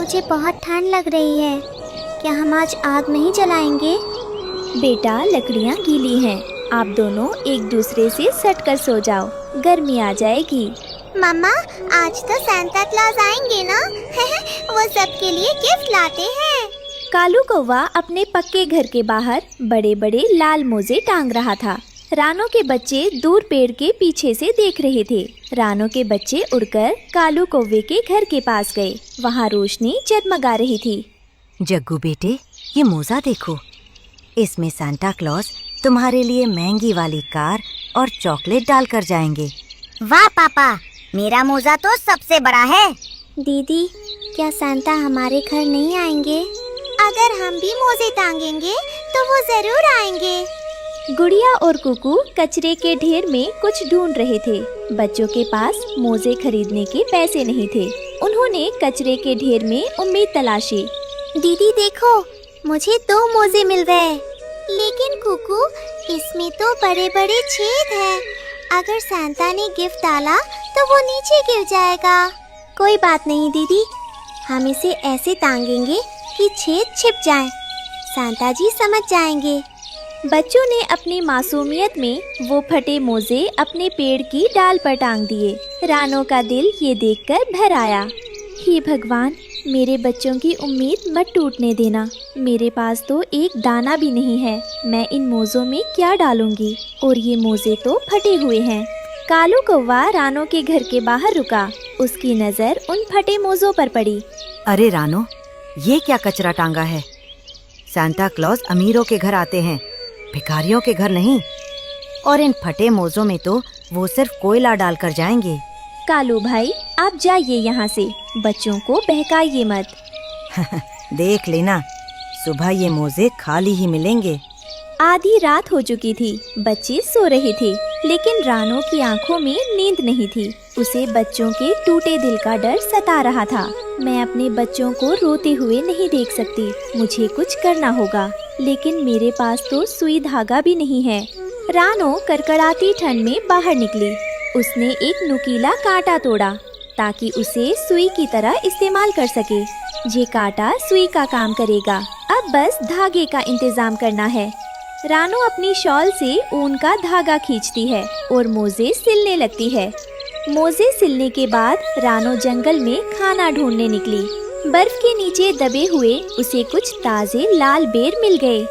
मुझे बहुत ठंड लग रही है। क्या हम आज आग नहीं जलाएंगे? बेटा, लकड़ियाँ गीली हैं। आप दोनों एक दूसरे से सट कर सो जाओ, गर्मी आ जाएगी। मम्मा, आज तो सांता क्लॉज आएंगे ना? वो सबके लिए गिफ्ट लाते हैं। कालू कौवा अपने पक्के घर के बाहर बड़े बड़े लाल मोजे टांग रहा था। रानो के बच्चे दूर पेड़ के पीछे से देख रहे थे। रानो के बच्चे उड़कर कालू कौवे के घर के पास गए। वहाँ रोशनी जगमगा रही थी। जग्गू बेटे, ये मोजा देखो। इसमें सांता क्लॉज तुम्हारे लिए महंगी वाली कार और चॉकलेट डाल कर जाएंगे। वाह पापा, मेरा मोजा तो सबसे बड़ा है। दीदी, क्या सांता हमारे घर नहीं आएंगे? अगर हम भी मोजे टांगेंगे तो वो जरूर आएंगे। गुड़िया और कुकू कचरे के ढेर में कुछ ढूंढ रहे थे। बच्चों के पास मोजे खरीदने के पैसे नहीं थे। उन्होंने कचरे के ढेर में उम्मीद तलाशी। दीदी देखो, मुझे 2 मोजे मिल गए। लेकिन कुकू, इसमें तो बड़े बड़े छेद हैं। अगर सांता ने गिफ्ट डाला तो वो नीचे गिर जाएगा। कोई बात नहीं दीदी, हम इसे ऐसे टांगेंगे कि छेद छिप जाएं। सांता जी समझ जाएंगे। बच्चों ने अपनी मासूमियत में वो फटे मोजे अपने पेड़ की डाल पर टांग दिए। रानो का दिल ये देखकर भर आया। हे भगवान, मेरे बच्चों की उम्मीद मत टूटने देना। मेरे पास तो एक दाना भी नहीं है। मैं इन मोजों में क्या डालूंगी? और ये मोजे तो फटे हुए हैं। कालू कौवा रानो के घर के बाहर रुका। उसकी नजर उन फटे मोजों पर पड़ी। अरे रानो, ये क्या कचरा टांगा है? सांता क्लॉज अमीरों के घर आते हैं, भिखारियों के घर नहीं। और इन फटे मोजों में तो वो सिर्फ कोयला डालकर जाएंगे। कालू भाई, आप जाइए यहाँ से। बच्चों को बहकाइए मत। देख लेना, सुबह ये मोजे खाली ही मिलेंगे। आधी रात हो चुकी थी। बच्चे सो रहे थे, लेकिन रानो की आंखों में नींद नहीं थी। उसे बच्चों के टूटे दिल का डर सता रहा था। मैं अपने बच्चों को रोते हुए नहीं देख सकती। मुझे कुछ करना होगा, लेकिन मेरे पास तो सुई धागा भी नहीं है। रानो कड़कड़ाती ठंड में बाहर निकली। उसने एक नुकीला कांटा तोड़ा ताकि उसे सुई की तरह इस्तेमाल कर सके। ये कांटा सुई का काम करेगा। अब बस धागे का इंतजाम करना है। रानो अपनी शॉल से ऊन का धागा खींचती है और मोजे सिलने लगती है। मोजे सिलने के बाद रानो जंगल में खाना ढूंढने निकली। बर्फ के नीचे दबे हुए उसे कुछ ताजे लाल बेर मिल गए।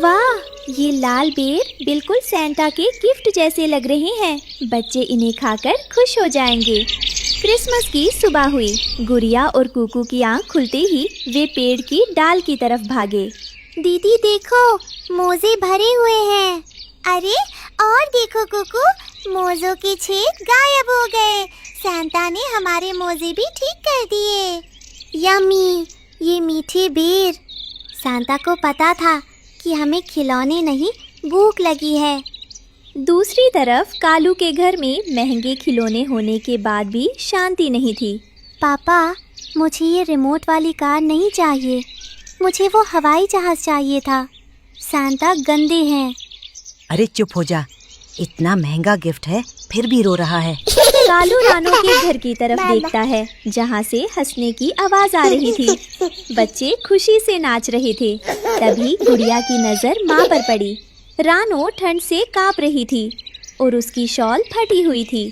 वाह, ये लाल बेर बिल्कुल सांता के गिफ्ट जैसे लग रहे हैं। बच्चे इन्हें खाकर खुश हो जाएंगे। क्रिसमस की सुबह हुई। गुड़िया और कुकू की आंख खुलते ही वे पेड़ की डाल की तरफ भागे। दीदी देखो, मोजे भरे हुए हैं। अरे और देखो कुकू, मोजों के छेद गायब हो गए। सांता ने हमारे मोजे भी ठीक कर दिए। यम्मी, ये मीठे बेर। सांता को पता था कि हमें खिलौने नहीं, भूख लगी है। दूसरी तरफ कालू के घर में महंगे खिलौने होने के बाद भी शांति नहीं थी। पापा, मुझे ये रिमोट वाली कार नहीं चाहिए। मुझे वो हवाई जहाज चाहिए था। सांता गंदे हैं। अरे चुप हो जा, इतना महंगा गिफ्ट है फिर भी रो रहा है। कालू रानो के घर की तरफ देखता है, जहाँ से हंसने की आवाज आ रही थी। बच्चे खुशी से नाच रहे थे। तभी गुड़िया की नजर माँ पर पड़ी। रानो ठंड से कांप रही थी और उसकी शॉल फटी हुई थी।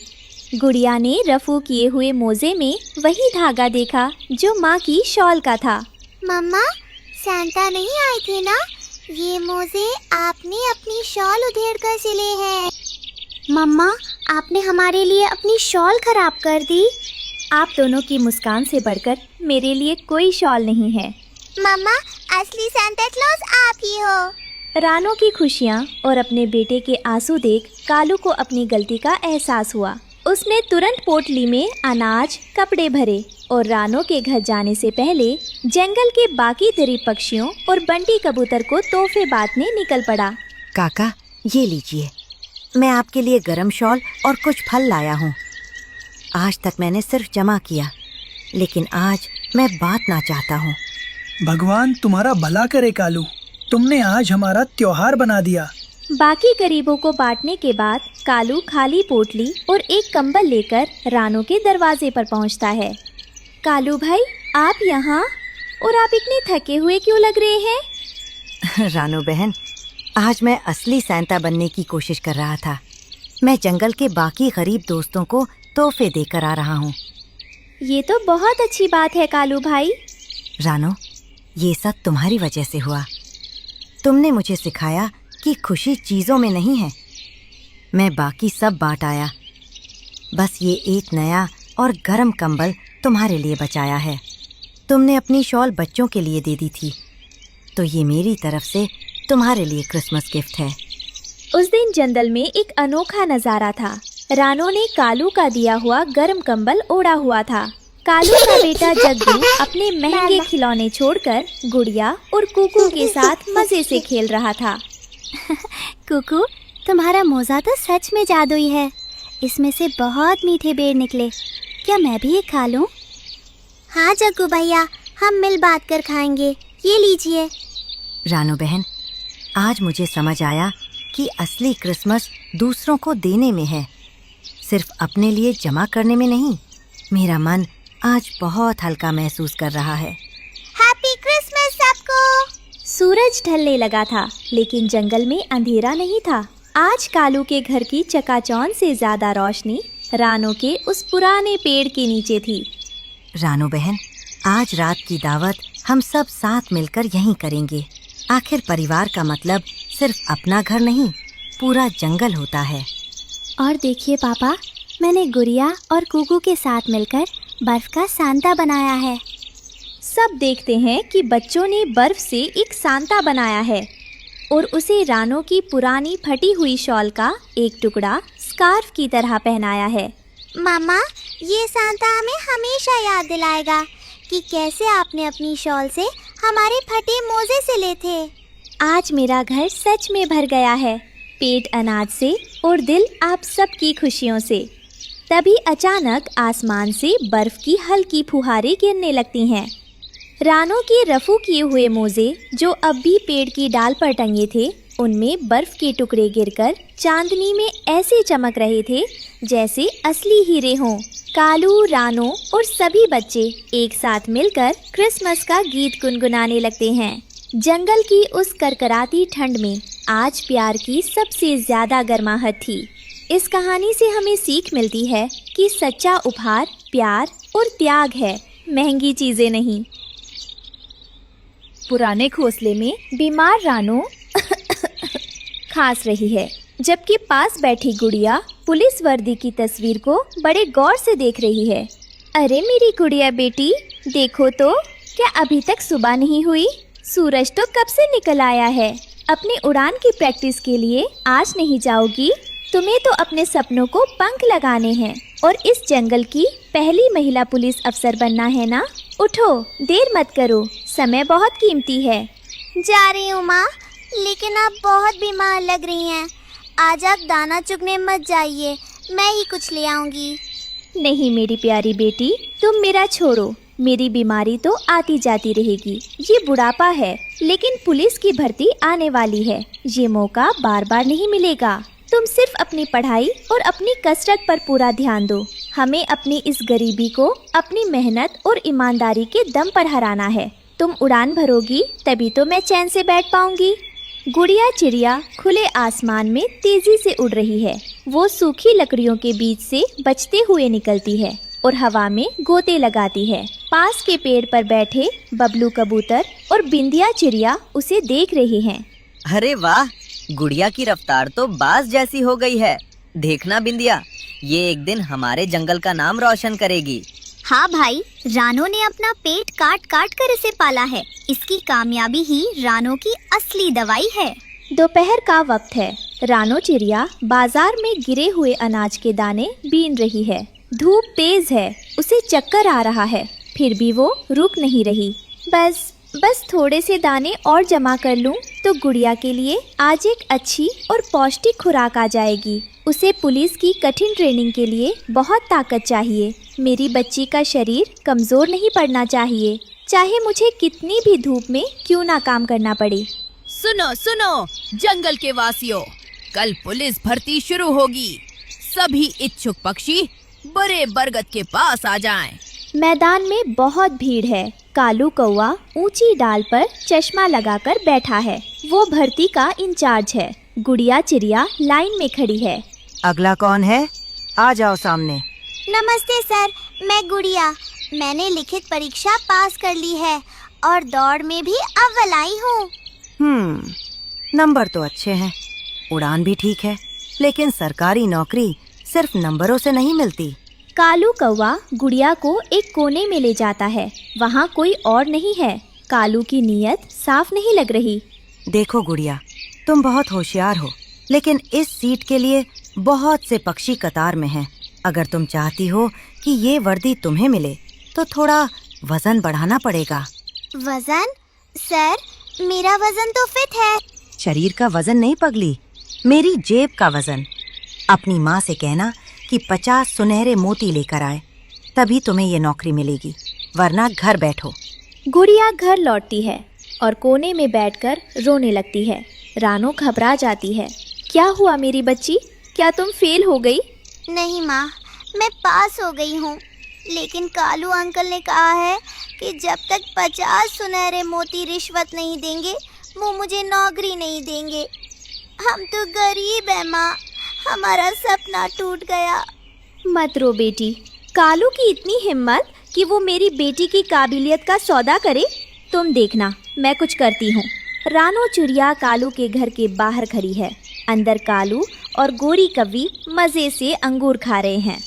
गुड़िया ने रफू किए हुए मोजे में वही धागा देखा जो माँ की शॉल का था। मम्मा, सांता नहीं आए थे ना? ये मोजे आपने अपनी शॉल उधेड़ कर सिले हैं। मम्मा, आपने हमारे लिए अपनी शॉल खराब कर दी। आप दोनों की मुस्कान से बढ़कर मेरे लिए कोई शॉल नहीं है। मम्मा, असली सांता क्लॉज आप ही हो। रानो की खुशियाँ और अपने बेटे के आंसू देख कालू को अपनी गलती का एहसास हुआ। उसने तुरंत पोटली में अनाज, कपड़े भरे और रानो के घर जाने से पहले जंगल के बाकी तरी पक्षियों और बंटी कबूतर को तोहफे बांटने निकल पड़ा। काका, ये लीजिए, मैं आपके लिए गरम शॉल और कुछ फल लाया हूँ। आज तक मैंने सिर्फ जमा किया, लेकिन आज मैं बांटना चाहता हूँ। भगवान तुम्हारा भला करे कालू, तुमने आज हमारा त्योहार बना दिया। बाकी गरीबों को बांटने के बाद कालू खाली पोटली और एक कंबल लेकर रानो के दरवाजे पर पहुंचता है। कालू भाई, आप यहाँ? और आप इतने थके हुए क्यों लग रहे हैं? रानो बहन, आज मैं असली सैंटा बनने की कोशिश कर रहा था। मैं जंगल के बाकी गरीब दोस्तों को तोहफे देकर आ रहा हूँ। ये तो बहुत अच्छी बात है कालू भाई। रानो, ये सब तुम्हारी वजह से हुआ। तुमने मुझे सिखाया कि खुशी चीज़ों में नहीं है। मैं बाकी सब बांट आया, बस ये एक नया और गर्म कंबल तुम्हारे लिए बचाया है। तुमने अपनी शॉल बच्चों के लिए दे दी थी, तो ये मेरी तरफ से तुम्हारे लिए क्रिसमस गिफ्ट है। उस दिन जंगल में एक अनोखा नजारा था। रानो ने कालू का दिया हुआ गर्म कंबल ओढ़ा हुआ था। कालू का बेटा जग्गू अपने महंगे खिलौने छोड़कर गुड़िया और कुकू के साथ मजे से खेल रहा था। कुकू, तुम्हारा मोजा तो सच में जादुई है। इसमें से बहुत मीठे बेर निकले। क्या मैं भी एक खा लूं? हाँ जग्गू भैया, हम मिल बांट कर खाएंगे। ये लीजिए। रानो बहन, आज मुझे समझ आया कि असली क्रिसमस दूसरों को देने में है, सिर्फ अपने लिए जमा करने में नहीं। मेरा मन आज बहुत हल्का महसूस कर रहा है। हैप्पी क्रिसमस सबको। सूरज ढलने लगा था, लेकिन जंगल में अंधेरा नहीं था। आज कालू के घर की चकाचौंध से ज्यादा रोशनी रानो के उस पुराने पेड़ के नीचे थी। रानो बहन, आज रात की दावत हम सब साथ मिलकर यहीं करेंगे। आखिर परिवार का मतलब सिर्फ अपना घर नहीं, पूरा जंगल होता है। और देखिए पापा, मैंने गुड़िया और कुकू के साथ मिलकर बर्फ का सांता बनाया है। सब देखते हैं कि बच्चों ने बर्फ से एक सांता बनाया है और उसे रानो की पुरानी फटी हुई शॉल का एक टुकड़ा स्कार्फ की तरह पहनाया है। मामा, ये सांता हमें हमेशा याद दिलाएगा कि कैसे आपने अपनी शॉल से हमारे फटे मोजे से ले थे। आज मेरा घर सच में भर गया है, पेट अनाज से और दिल आप सबकी खुशियों से। तभी अचानक आसमान से बर्फ की हल्की फुहारें गिरने लगती हैं। रानो के रफू किए हुए मोजे जो अब भी पेड़ की डाल पर टंगे थे, उनमें बर्फ के टुकड़े गिरकर चांदनी में ऐसे चमक रहे थे जैसे असली हीरे हों। कालू, रानो और सभी बच्चे एक साथ मिलकर क्रिसमस का गीत गुनगुनाने लगते हैं। जंगल की उस करकराती ठंड में आज प्यार की सबसे ज्यादा गर्माहट थी। इस कहानी से हमें सीख मिलती है कि सच्चा उपहार प्यार और त्याग है, महंगी चीजें नहीं। पुराने घोंसले में बीमार रानो खांस रही है, जबकि पास बैठी गुड़िया पुलिस वर्दी की तस्वीर को बड़े गौर से देख रही है। अरे मेरी गुड़िया बेटी, देखो तो, क्या अभी तक सुबह नहीं हुई? सूरज तो कब से निकल आया है। अपनी उड़ान की प्रैक्टिस के लिए आज नहीं जाओगी? तुम्हें तो अपने सपनों को पंख लगाने हैं और इस जंगल की पहली महिला पुलिस अफसर बनना है ना? उठो, देर मत करो, समय बहुत कीमती है। जा रही हूँ माँ, लेकिन आप बहुत बीमार लग रही हैं। आज आप दाना चुगने मत जाइए, मैं ही कुछ ले आऊंगी। नहीं मेरी प्यारी बेटी, तुम मेरा छोड़ो। मेरी बीमारी तो आती जाती रहेगी, ये बुढ़ापा है, लेकिन पुलिस की भर्ती आने वाली है। ये मौका बार बार नहीं मिलेगा। तुम सिर्फ अपनी पढ़ाई और अपनी कसरत पर पूरा ध्यान दो। हमें अपनी इस गरीबी को अपनी मेहनत और ईमानदारी के दम पर हराना है। तुम उड़ान भरोगी तभी तो मैं चैन से बैठ पाऊंगी। गुड़िया चिड़िया खुले आसमान में तेजी से उड़ रही है। वो सूखी लकड़ियों के बीच से बचते हुए निकलती है और हवा में गोते लगाती है। पास के पेड़ पर बैठे बबलू कबूतर और बिंदिया चिड़िया उसे देख रही हैं। अरे वाह, गुड़िया की रफ्तार तो बाज जैसी हो गई है। देखना बिंदिया, ये एक दिन हमारे जंगल का नाम रोशन करेगी। हाँ भाई, रानो ने अपना पेट काट काट कर इसे पाला है। इसकी कामयाबी ही रानो की असली दवाई है। दोपहर का वक्त है। रानो चिड़िया बाजार में गिरे हुए अनाज के दाने बीन रही है। धूप तेज है, उसे चक्कर आ रहा है, फिर भी वो रुक नहीं रही। बस थोड़े से दाने और जमा कर लूं तो गुड़िया के लिए आज एक अच्छी और पौष्टिक खुराक आ जाएगी। उसे पुलिस की कठिन ट्रेनिंग के लिए बहुत ताकत चाहिए। मेरी बच्ची का शरीर कमजोर नहीं पड़ना चाहिए, चाहे मुझे कितनी भी धूप में क्यों ना काम करना पड़े। सुनो सुनो जंगल के वासियों, कल पुलिस भर्ती शुरू होगी। सभी इच्छुक पक्षी बड़े बरगद के पास आ जाएं। मैदान में बहुत भीड़ है। कालू कौवा ऊंची डाल पर चश्मा लगाकर बैठा है। वो भर्ती का इंचार्ज है। गुड़िया चिड़िया लाइन में खड़ी है। अगला कौन है? आ जाओ सामने। नमस्ते सर, मैं गुड़िया। मैंने लिखित परीक्षा पास कर ली है और दौड़ में भी अव्वल आई हूँ। नंबर तो अच्छे हैं, उड़ान भी ठीक है, लेकिन सरकारी नौकरी सिर्फ नंबरों से नहीं मिलती। कालू कौवा गुड़िया को एक कोने में ले जाता है। वहाँ कोई और नहीं है। कालू की नीयत साफ नहीं लग रही। देखो गुड़िया, तुम बहुत होशियार हो, लेकिन इस सीट के लिए बहुत से पक्षी कतार में हैं। अगर तुम चाहती हो कि ये वर्दी तुम्हें मिले तो थोड़ा वजन बढ़ाना पड़ेगा। वजन? सर, मेरा वजन तो फिट है। शरीर का वजन नहीं पगली, मेरी जेब का वजन। अपनी माँ से कहना कि 50 सुनहरे मोती लेकर आए, तभी तुम्हें ये नौकरी मिलेगी, वरना घर बैठो। गुड़िया घर लौटती है और कोने में बैठकर रोने लगती है। रानो घबरा जाती है। क्या हुआ मेरी बच्ची, क्या तुम फेल हो गई? नहीं माँ, मैं पास हो गई हूँ, लेकिन कालू अंकल ने कहा है कि जब तक 50 सुनहरे मोती रिश्वत नहीं देंगे वो मुझे नौकरी नहीं देंगे। हम तो गरीब हैं माँ, हमारा सपना टूट गया। मत रो बेटी, कालू की इतनी हिम्मत कि वो मेरी बेटी की काबिलियत का सौदा करे। तुम देखना, मैं कुछ करती हूँ। रानो चिड़िया कालू के घर के बाहर खड़ी है। अंदर कालू और गोरी कव्वी मजे से अंगूर खा रहे हैं।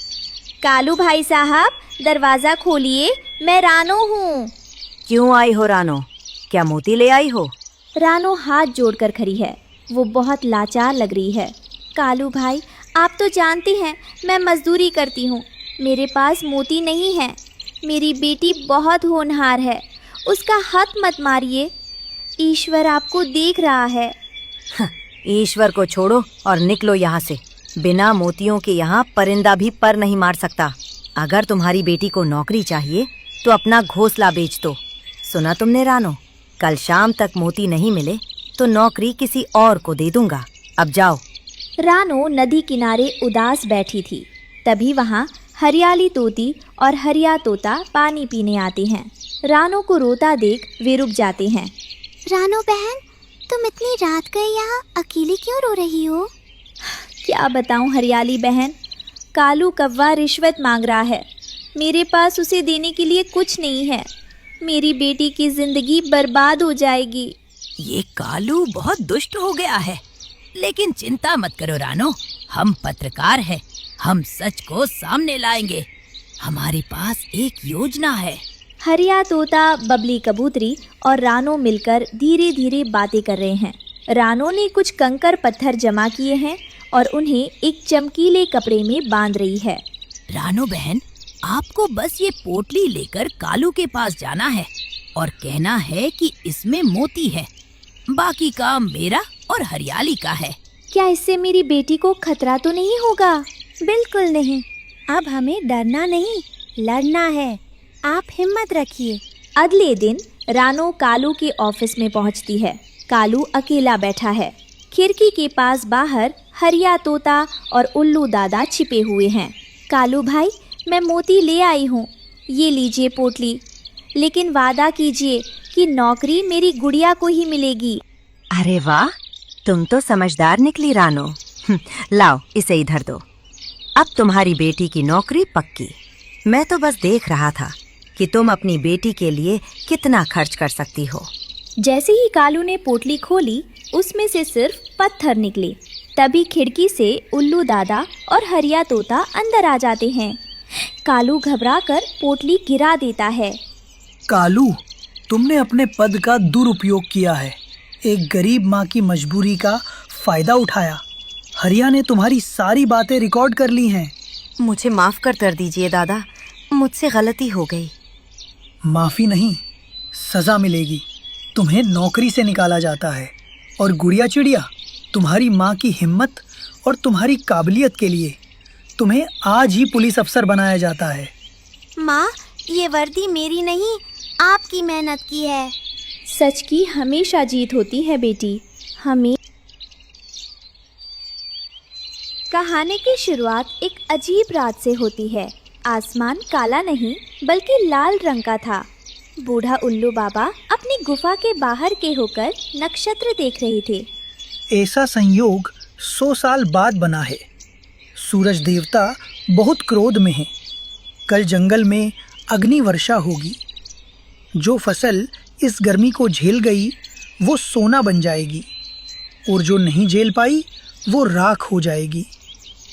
कालू भाई साहब, दरवाजा खोलिए, मैं रानो हूँ। क्यों आई हो रानो? क्या मोती ले आई हो? रानो हाथ जोड़कर खड़ी है। वो बहुत लाचार लग रही है। कालू भाई, आप तो जानते हैं मैं मजदूरी करती हूँ, मेरे पास मोती नहीं है। मेरी बेटी बहुत होनहार है, उसका हाथ मत मारिए। ईश्वर आपको देख रहा है। ईश्वर को छोड़ो और निकलो यहाँ से। बिना मोतियों के यहाँ परिंदा भी पर नहीं मार सकता। अगर तुम्हारी बेटी को नौकरी चाहिए तो अपना घोंसला बेच दो। सुना तुमने रानो? कल शाम तक मोती नहीं मिले तो नौकरी किसी और को दे दूंगा। अब जाओ। रानो नदी किनारे उदास बैठी थी। तभी वहाँ हरियाली तोती और हरिया तोता पानी पीने आते हैं। रानो को रोता देख वे रुक जाते हैं। रानो बहन, तुम इतनी रात गए यहाँ अकेली क्यों रो रही हो? क्या बताऊं हरियाली बहन, कालू कव्वा रिश्वत मांग रहा है। मेरे पास उसे देने के लिए कुछ नहीं है। मेरी बेटी की जिंदगी बर्बाद हो जाएगी। ये कालू बहुत दुष्ट हो गया है, लेकिन चिंता मत करो रानो, हम पत्रकार हैं, हम सच को सामने लाएंगे। हमारे पास एक योजना है। हरिया तोता, बबली कबूतरी और रानो मिलकर धीरे धीरे बातें कर रहे हैं। रानो ने कुछ कंकर पत्थर जमा किए हैं और उन्हें एक चमकीले कपड़े में बांध रही है। रानो बहन, आपको बस ये पोटली लेकर कालू के पास जाना है और कहना है कि इसमें मोती है। बाकी काम मेरा और हरियाली का है। क्या इससे मेरी बेटी को खतरा तो नहीं होगा? बिल्कुल नहीं। अब हमें डरना नहीं, लड़ना है। आप हिम्मत रखिए। अगले दिन रानो कालू के ऑफिस में पहुंचती है। कालू अकेला बैठा है। खिड़की के पास बाहर हरिया तोता और उल्लू दादा छिपे हुए हैं। कालू भाई, मैं मोती ले आई हूँ, ये लीजिए पोटली, लेकिन वादा कीजिए कि नौकरी मेरी गुड़िया को ही मिलेगी। अरे वाह, तुम तो समझदार निकली रानो। लाओ इसे इधर दो। अब तुम्हारी बेटी की नौकरी पक्की। मैं तो बस देख रहा था कि तुम अपनी बेटी के लिए कितना खर्च कर सकती हो। जैसे ही कालू ने पोटली खोली, उसमें से सिर्फ पत्थर निकले। तभी खिड़की से उल्लू दादा और हरिया तोता अंदर आ जाते हैं। कालू घबराकर पोटली गिरा देता है। कालू, तुमने अपने पद का दुरुपयोग किया है। एक गरीब माँ की मजबूरी का फायदा उठाया। हरिया ने तुम्हारी सारी बातें रिकॉर्ड कर ली हैं। मुझे माफ कर दीजिए दादा, मुझसे गलती हो गई। माफी नहीं, सजा मिलेगी। तुम्हें नौकरी से निकाला जाता है। और गुड़िया चिड़िया, तुम्हारी माँ की हिम्मत और तुम्हारी काबिलियत के लिए तुम्हें आज ही पुलिस अफसर बनाया जाता है। माँ, ये वर्दी मेरी नहीं, आपकी मेहनत की है। सच की हमेशा जीत होती है बेटी। हमें कहानी की शुरुआत एक अजीब रात से होती है। आसमान काला नहीं बल्कि लाल रंग का था। बूढ़ा उल्लू बाबा अपनी गुफा के बाहर के होकर नक्षत्र देख रहे थे। ऐसा संयोग 100 साल बाद बना है। सूरज देवता बहुत क्रोध में हैं। कल जंगल में अग्नि वर्षा होगी। जो फसल इस गर्मी को झेल गई वो सोना बन जाएगी, और जो नहीं झेल पाई वो राख हो जाएगी।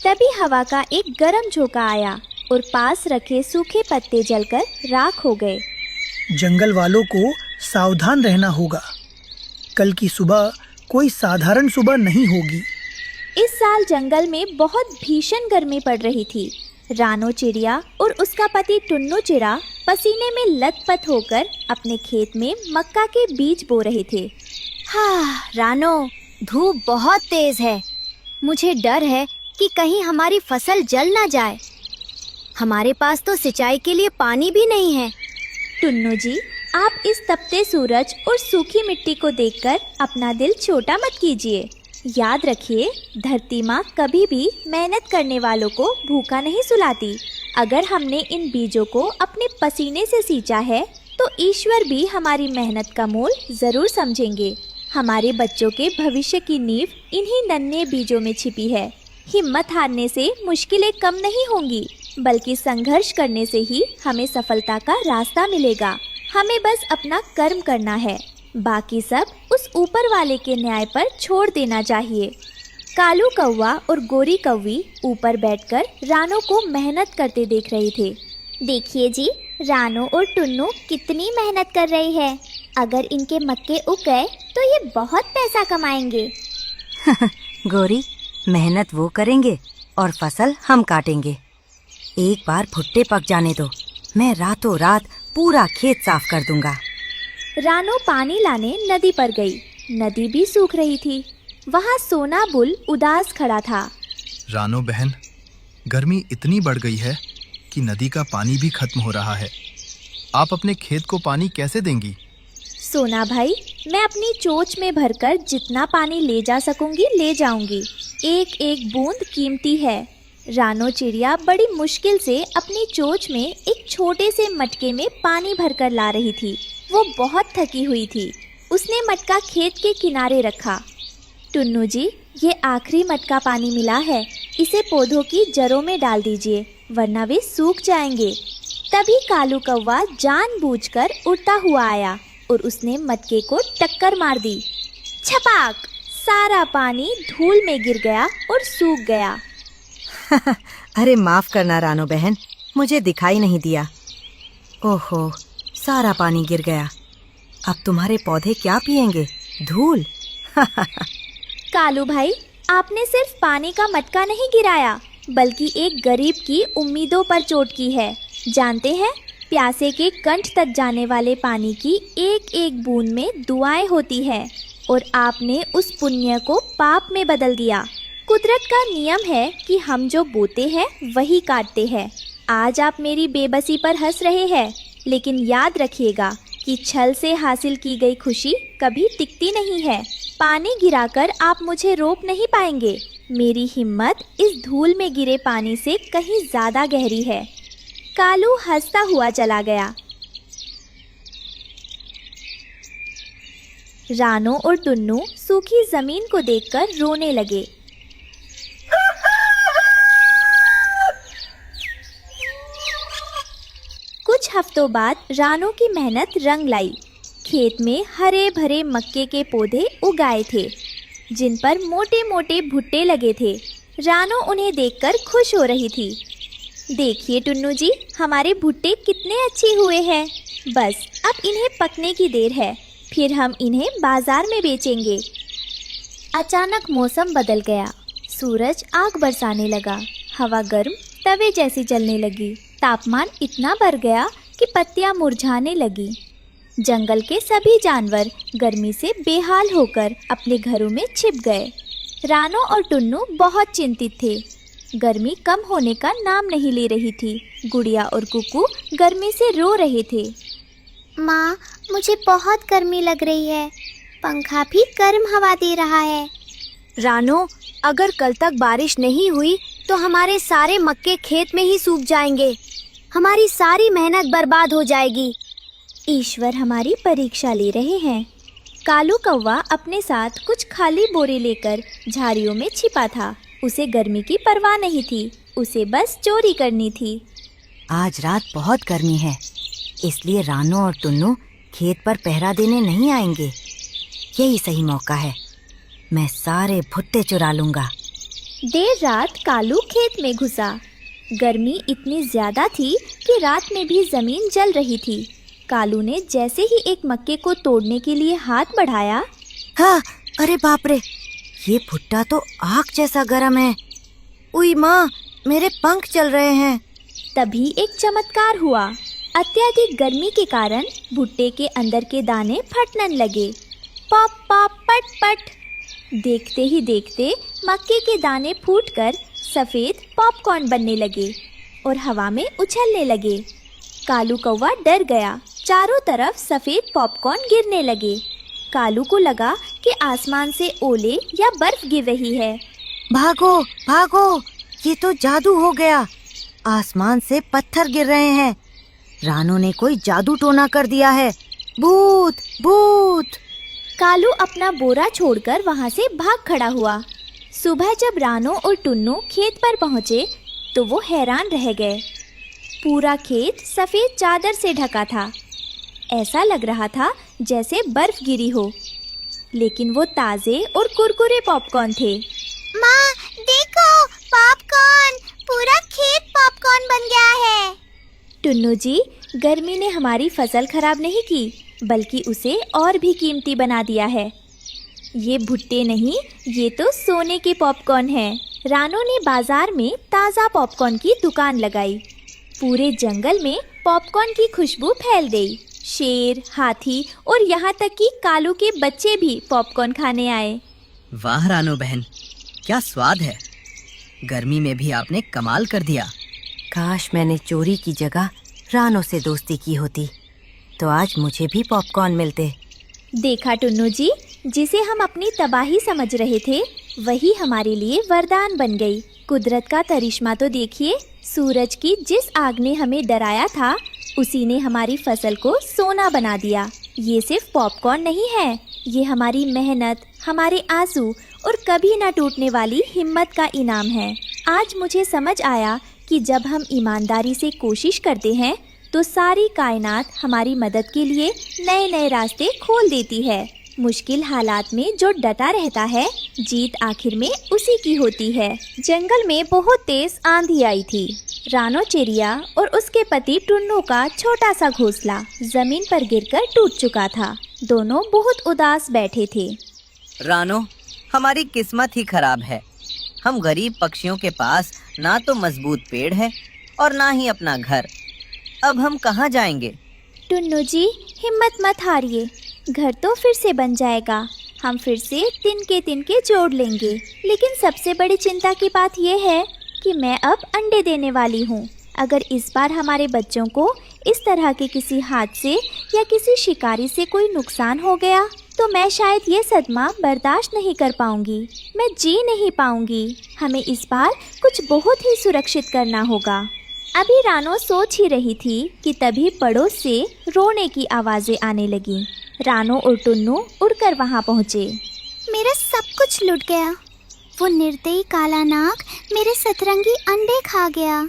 तभी हवा का एक गर्म झोंका आया और पास रखे सूखे पत्ते जलकर राख हो गए। जंगल वालों को सावधान रहना होगा। कल की सुबह कोई साधारण सुबह नहीं होगी। इस साल जंगल में बहुत भीषण गर्मी पड़ रही थी। रानो चिड़िया और उसका पति टुन्नू चिड़ा पसीने में लथपथ होकर अपने खेत में मक्का के बीज बो रहे थे। हाँ रानो, धूप बहुत तेज है। मुझे डर है कि कहीं हमारी फसल जल ना जाए। हमारे पास तो सिंचाई के लिए पानी भी नहीं है। टुन्नू जी, आप इस तपते सूरज और सूखी मिट्टी को देखकर अपना दिल छोटा मत कीजिए। याद रखिए, धरती माँ कभी भी मेहनत करने वालों को भूखा नहीं सुलाती। अगर हमने इन बीजों को अपने पसीने से सींचा है तो ईश्वर भी हमारी मेहनत का मोल जरूर समझेंगे। हमारे बच्चों के भविष्य की नींव इन्हीं नन्हे बीजों में छिपी है। हिम्मत हारने से मुश्किलें कम नहीं होंगी, बल्कि संघर्ष करने से ही हमें सफलता का रास्ता मिलेगा। हमें बस अपना कर्म करना है, बाकी सब उस ऊपर वाले के न्याय पर छोड़ देना चाहिए। कालू कौवा और गोरी कौवी ऊपर बैठकर रानो को मेहनत करते देख रहे थे। देखिए जी, रानो और टुन्नू कितनी मेहनत कर रही है। अगर इनके मक्के उग गए तो ये बहुत पैसा कमाएंगे। गोरी, मेहनत वो करेंगे और फसल हम काटेंगे। एक बार भुट्टे पक जाने दो, मैं रातों रात पूरा खेत साफ कर दूंगा। रानो पानी लाने नदी पर गई। नदी भी सूख रही थी। वहाँ सोना बुल उदास खड़ा था। रानो बहन, गर्मी इतनी बढ़ गई है कि नदी का पानी भी खत्म हो रहा है। आप अपने खेत को पानी कैसे देंगी? सोना भाई, मैं अपनी चोंच में भरकर जितना पानी ले जा सकूंगी ले जाऊंगी। एक एक बूंद कीमती है। रानो चिड़िया बड़ी मुश्किल से अपनी चोंच में एक छोटे से मटके में पानी भरकर ला रही थी। वो बहुत थकी हुई थी। उसने मटका खेत के किनारे रखा। टुन्नू जी, ये आखिरी मटका पानी मिला है। इसे पौधों की जड़ों में डाल दीजिए, वरना वे सूख जाएंगे। तभी कालू कौवा जानबूझकर उड़ता हुआ आया और उसने मटके को टक्कर मार दी। छपाक! सारा पानी धूल में गिर गया और सूख गया। अरे माफ करना रानो बहन, मुझे दिखाई नहीं दिया। ओहो, सारा पानी गिर गया। अब तुम्हारे पौधे क्या पिएंगे? धूल। कालू भाई, आपने सिर्फ पानी का मटका नहीं गिराया, बल्कि एक गरीब की उम्मीदों पर चोट की है। जानते हैं, प्यासे के कंठ तक जाने वाले पानी की एक एक बूंद में दुआएं होती है, और आपने उस पुण्य को पाप में बदल दिया। कुदरत का नियम है कि हम जो बोते हैं वही काटते हैं। आज आप मेरी बेबसी पर हंस रहे हैं, लेकिन याद रखिएगा कि छल से हासिल की गई खुशी कभी टिकती नहीं है। पानी गिराकर आप मुझे रोक नहीं पाएंगे। मेरी हिम्मत इस धूल में गिरे पानी से कहीं ज्यादा गहरी है। कालू हंसता हुआ चला गया। रानो और टुन्नू सूखी जमीन को देखकर रोने लगे। कुछ हफ्तों बाद रानो की मेहनत रंग लाई। खेत में हरे भरे मक्के के पौधे उगाए थे, जिन पर मोटे मोटे भुट्टे लगे थे। रानो उन्हें देखकर खुश हो रही थी। देखिए टुन्नू जी, हमारे भुट्टे कितने अच्छे हुए हैं। बस अब इन्हें पकने की देर है, फिर हम इन्हें बाजार में बेचेंगे। अचानक मौसम बदल गया। सूरज आग बरसाने लगा। हवा गर्म तवे जैसी चलने लगी। तापमान इतना बढ़ गया कि पत्तियां मुरझाने लगी। जंगल के सभी जानवर गर्मी से बेहाल होकर अपने घरों में छिप गए। रानो और टुन्नू बहुत चिंतित थे। गर्मी कम होने का नाम नहीं ले रही थी। गुड़िया और कुकू गर्मी से रो रहे थे। माँ, मुझे बहुत गर्मी लग रही है। पंखा भी गर्म हवा दे रहा है। रानो, अगर कल तक बारिश नहीं हुई तो हमारे सारे मक्के खेत में ही सूख जाएंगे। हमारी सारी मेहनत बर्बाद हो जाएगी। ईश्वर हमारी परीक्षा ले रहे हैं। कालू कौवा अपने साथ कुछ खाली बोरे लेकर झाड़ियों में छिपा था। उसे गर्मी की परवाह नहीं थी, उसे बस चोरी करनी थी। आज रात बहुत गर्मी है, इसलिए रानू और टुन्नू खेत पर पहरा देने नहीं आएंगे। यही सही मौका है, मैं सारे भुट्टे चुरा लूंगा। देर रात कालू खेत में घुसा। गर्मी इतनी ज्यादा थी कि रात में भी जमीन जल रही थी। कालू ने जैसे ही एक मक्के को तोड़ने के लिए हाथ बढ़ाया, हाँ, अरे बाप रे, ये भुट्टा तो आग जैसा गर्म है। उई माँ, मेरे पंख चल रहे हैं। तभी एक चमत्कार हुआ। अत्यधिक गर्मी के कारण भुट्टे के अंदर के दाने फटने लगे। पॉप पॉप पट पट। देखते ही देखते मक्के के दाने फूटकर सफेद पॉपकॉर्न बनने लगे और हवा में उछलने लगे। कालू कौवा डर गया। चारों तरफ सफेद पॉपकॉर्न गिरने लगे। कालू को लगा कि आसमान से ओले या बर्फ गिर रही है। भागो भागो, ये तो जादू हो गया। आसमान से पत्थर गिर रहे हैं। रानू ने कोई जादू टोना कर दिया है। भूत भूत। कालू अपना बोरा छोड़कर वहां से भाग खड़ा हुआ। सुबह जब रानू और टुन्नू खेत पर पहुंचे तो वो हैरान रह गए। पूरा खेत सफेद चादर से ढका था। ऐसा लग रहा था जैसे बर्फ गिरी हो, लेकिन वो ताजे और कुरकुरे पॉपकॉर्न थे। माँ देखो, पॉपकॉर्न, पूरा खेत पॉपकॉर्न बन गया है। टुन्नू जी, गर्मी ने हमारी फसल खराब नहीं की, बल्कि उसे और भी कीमती बना दिया है। ये भुट्टे नहीं, ये तो सोने के पॉपकॉर्न हैं। रानू ने बाजार में ताज़ा पॉपकॉर्न की दुकान लगाई। पूरे जंगल में पॉपकॉर्न की खुशबू फैल गई। शेर, हाथी और यहाँ तक कि कालू के बच्चे भी पॉपकॉर्न खाने आए। वाह रानू बहन, क्या स्वाद है। गर्मी में भी आपने कमाल कर दिया। काश मैंने चोरी की जगह रानू से दोस्ती की होती, तो आज मुझे भी पॉपकॉर्न मिलते। देखा टुन्नू जी, जिसे हम अपनी तबाही समझ रहे थे वही हमारे लिए वरदान बन गई। कुदरत का करिश्मा तो देखिए। सूरज की जिस आग ने हमें डराया था, उसी ने हमारी फसल को सोना बना दिया। ये सिर्फ पॉपकॉर्न नहीं है, ये हमारी मेहनत, हमारे आंसू और कभी ना टूटने वाली हिम्मत का इनाम है। आज मुझे समझ आया कि जब हम ईमानदारी से कोशिश करते हैं तो सारी कायनात हमारी मदद के लिए नए नए रास्ते खोल देती है। मुश्किल हालात में जो डटा रहता है, जीत आखिर में उसी की होती है। जंगल में बहुत तेज आंधी आई थी। रानो चिड़िया और उसके पति टुन्नू का छोटा सा घोंसला जमीन पर गिरकर टूट चुका था। दोनों बहुत उदास बैठे थे। रानो, हमारी किस्मत ही खराब है। हम गरीब पक्षियों के पास ना तो मजबूत पेड़ है और ना ही अपना घर। अब हम कहाँ जाएंगे? टुन्नू जी, हिम्मत मत हारिए, घर तो फिर से बन जाएगा। हम फिर से तिनके जोड़ लेंगे। लेकिन सबसे बड़ी चिंता की बात यह है कि मैं अब अंडे देने वाली हूँ। अगर इस बार हमारे बच्चों को इस तरह के किसी हादसे या किसी शिकारी से कोई नुकसान हो गया तो मैं शायद ये सदमा बर्दाश्त नहीं कर पाऊंगी। मैं जी नहीं पाऊंगी। हमें इस बार कुछ बहुत ही सुरक्षित करना होगा। अभी रानो सोच ही रही थी कि तभी पड़ोस से रोने की आवाज़ें आने लगीं। रानो और टुन्नू उड़कर वहां पहुंचे। मेरा सब कुछ लुट गया। वो निर्दयी काला नाग मेरे सतरंगी अंडे खा गया।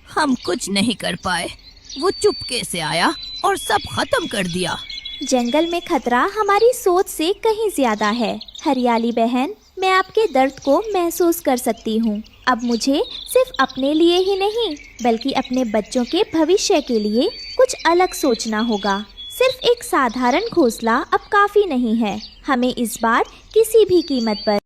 हम कुछ नहीं कर पाए। वो चुपके से आया और सब खत्म कर दिया। जंगल में खतरा हमारी सोच से कहीं ज्यादा है। हरियाली बहन, मैं आपके दर्द को महसूस कर सकती हूँ। अब मुझे सिर्फ अपने लिए ही नहीं, बल्कि अपने बच्चों के भविष्य के लिए कुछ अलग सोचना होगा। सिर्फ एक साधारण घोंसला अब काफी नहीं है। हमें इस बार किसी भी कीमत पर